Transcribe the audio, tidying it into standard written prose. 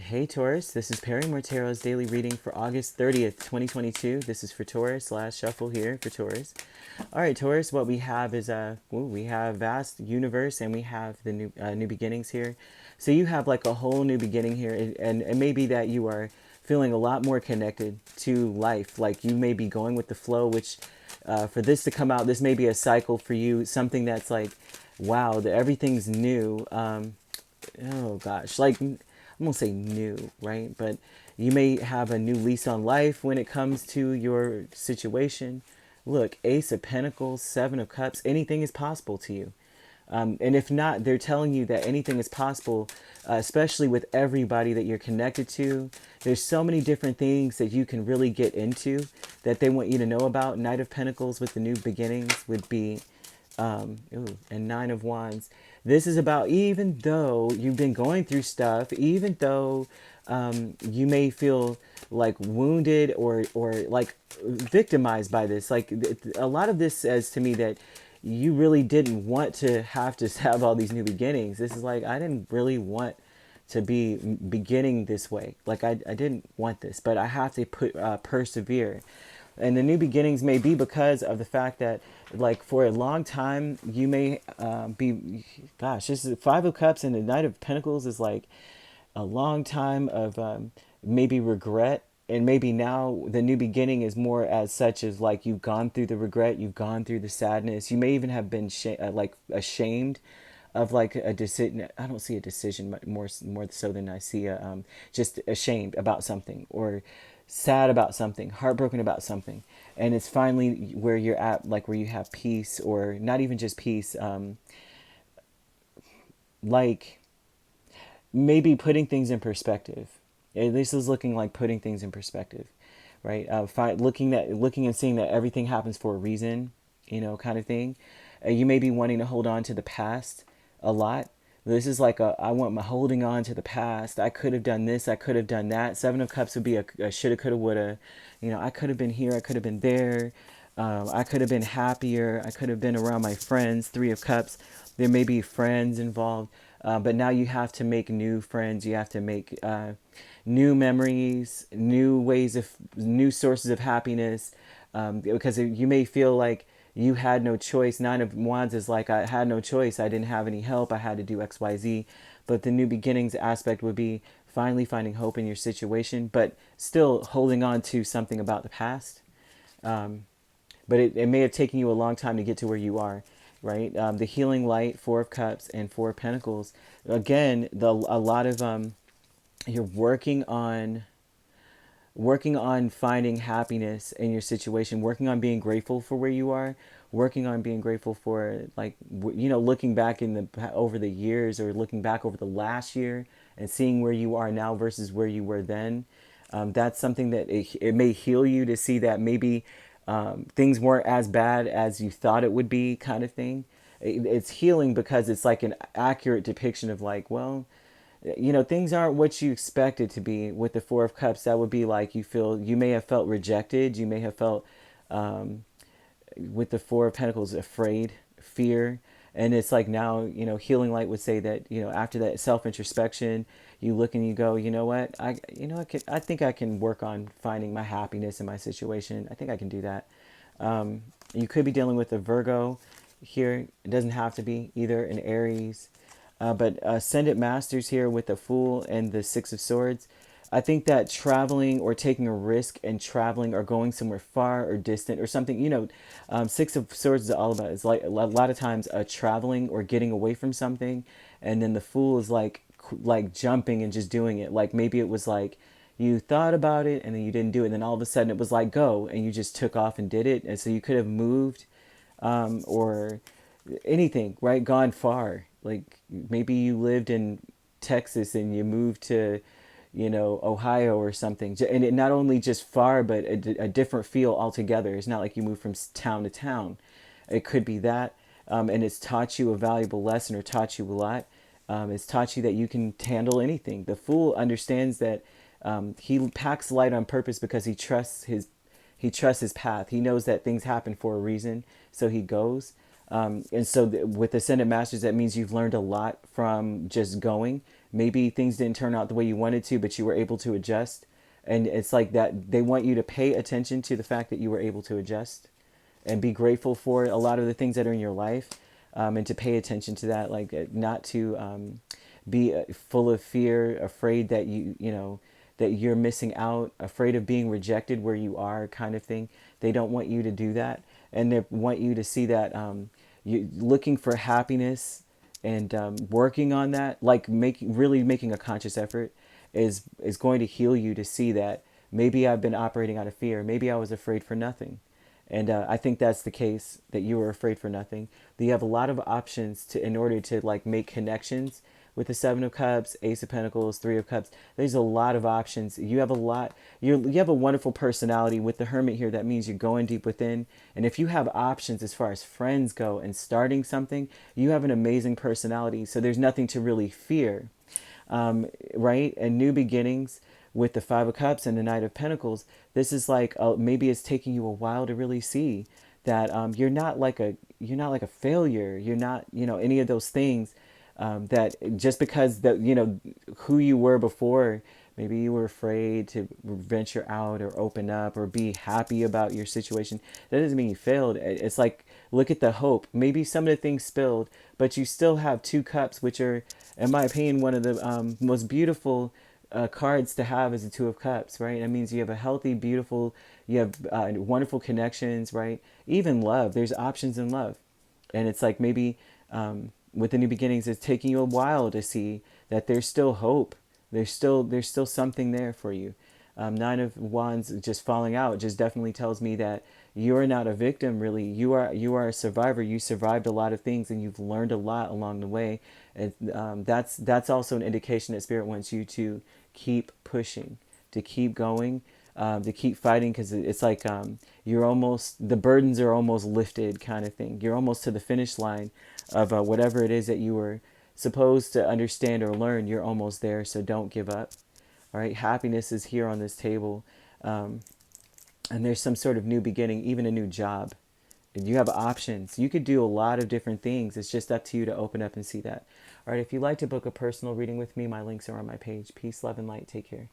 Hey Taurus, this is Perrymore Tarot's daily reading for August 30th, 2022. This is for Taurus, last shuffle here for Taurus. All right, Taurus, what we have is we have vast universe and we have the new beginnings here. So you have like a whole new beginning here, and it may be that you are feeling a lot more connected to life. Like you may be going with the flow, which for this to come out, this may be a cycle for you, something that's like, wow, everything's new. Oh gosh, like I'm gonna say new, right? But you may have a new lease on life when it comes to your situation. Look, Ace of Pentacles, Seven of Cups, anything is possible to you. And if not, they're telling you that anything is possible, especially with everybody that you're connected to. There's so many different things that you can really get into that they want you to know about. Knight of Pentacles with the new beginnings would be and Nine of Wands. This is about, even though you've been going through stuff, even though you may feel like wounded or like victimized by this, like a lot of this says to me that you really didn't want to have all these new beginnings. This is like, I didn't really want to be beginning this way. Like I didn't want this, but I have to persevere. And the new beginnings may be because of the fact that, like, for a long time you may be, gosh, this is Five of Cups, and the Knight of Pentacles is like a long time of maybe regret. And maybe now the new beginning is more as such as like you've gone through the regret, you've gone through the sadness, you may even have been like ashamed of like a decision. I don't see a decision more so than I see a just ashamed about something, or sad about something, heartbroken about something. And it's finally where you're at, like where you have peace, or not even just peace, like maybe putting things in perspective. This is looking like putting things in perspective, right? Looking and seeing that everything happens for a reason, kind of thing. You may be wanting to hold on to the past a lot. This is like I want my holding on to the past. I could have done this. I could have done that. Seven of Cups would be a shoulda, coulda, woulda. I could have been here. I could have been there. I could have been happier. I could have been around my friends. Three of Cups. There may be friends involved. But now you have to make new friends. You have to make new memories, new sources of happiness. Because you may feel like you had no choice. Nine of Wands is like, I had no choice. I didn't have any help. I had to do X, Y, Z. But the new beginnings aspect would be finally finding hope in your situation, but still holding on to something about the past. But it may have taken you a long time to get to where you are, right? The healing light, Four of Cups and Four of Pentacles. Again, a lot of you're working on finding happiness in your situation, working on being grateful for where you are, working on being grateful for, like, looking back over the years, or looking back over the last year and seeing where you are now versus where you were then. That's something that it may heal you to see that maybe things weren't as bad as you thought it would be, kind of thing. It's healing because it's like an accurate depiction of, like, well, things aren't what you expect it to be. With the Four of Cups, that would be like, you may have felt rejected. You may have felt, with the Four of Pentacles, afraid, fear. And it's like now, healing light would say that, after that self-introspection, you look and you go, you know what, I think I can work on finding my happiness in my situation. I think I can do that. You could be dealing with a Virgo here. It doesn't have to be either an Aries. But Ascendant Masters here with the Fool and the Six of Swords. I think that traveling or taking a risk and traveling, or going somewhere far or distant or something, Six of Swords is all about, it's like a lot of times traveling or getting away from something. And then the Fool is like jumping and just doing it. Like maybe it was like you thought about it and then you didn't do it. And then all of a sudden it was like, go, and you just took off and did it. And so you could have moved, or anything, right? Gone far. Like maybe you lived in Texas and you moved to, Ohio or something. And it not only just far, but a different feel altogether. It's not like you move from town to town. It could be that. And it's taught you a valuable lesson, or taught you a lot. It's taught you that you can handle anything. The Fool understands that he packs light on purpose because he trusts his path. He knows that things happen for a reason, so he goes. And so with Ascendant Masters, that means you've learned a lot from just going, maybe things didn't turn out the way you wanted to, but you were able to adjust. And it's like that they want you to pay attention to the fact that you were able to adjust and be grateful for a lot of the things that are in your life, and to pay attention to that, like not to be full of fear, afraid that you know that you're missing out, afraid of being rejected where you are, kind of thing. They don't want you to do that, and they want you to see that you looking for happiness and working on that, like making a conscious effort, is going to heal you to see that maybe I've been operating out of fear. Maybe I was afraid for nothing. And I think that's the case, that you were afraid for nothing. That you have a lot of options to in order to like make connections with the Seven of Cups, Ace of Pentacles, Three of Cups. There's a lot of options. You have a lot. You have a wonderful personality with the Hermit here. That means you're going deep within. And if you have options as far as friends go and starting something, you have an amazing personality. So there's nothing to really fear, right? And new beginnings with the Five of Cups and the Knight of Pentacles. This is like maybe it's taking you a while to really see that you're not like a failure. You're not, you know, any of those things, that just because that, you know, who you were before, maybe you were afraid to venture out or open up or be happy about your situation. That doesn't mean you failed. It's like, look at the hope. Maybe some of the things spilled, but you still have two cups, which are, in my opinion, one of the most beautiful cards to have is the Two of Cups, right? That means you have a healthy, beautiful, you have wonderful connections, right? Even love. There's options in love. And it's like maybe with the new beginnings, it's taking you a while to see that there's still hope. There's still something there for you. Nine of Wands just falling out just definitely tells me that you're not a victim, really. You are a survivor. You survived a lot of things, and you've learned a lot along the way. And that's also an indication that Spirit wants you to keep pushing, to keep going, to keep fighting, because it's like you're almost, the burdens are almost lifted, kind of thing. You're almost to the finish line of whatever it is that you were supposed to understand or learn. You're almost there, so don't give up. All right, happiness is here on this table, and there's some sort of new beginning, even a new job. And you have options. You could do a lot of different things. It's just up to you to open up and see that. All right, if you'd like to book a personal reading with me, my links are on my page. Peace, love, and light. Take care.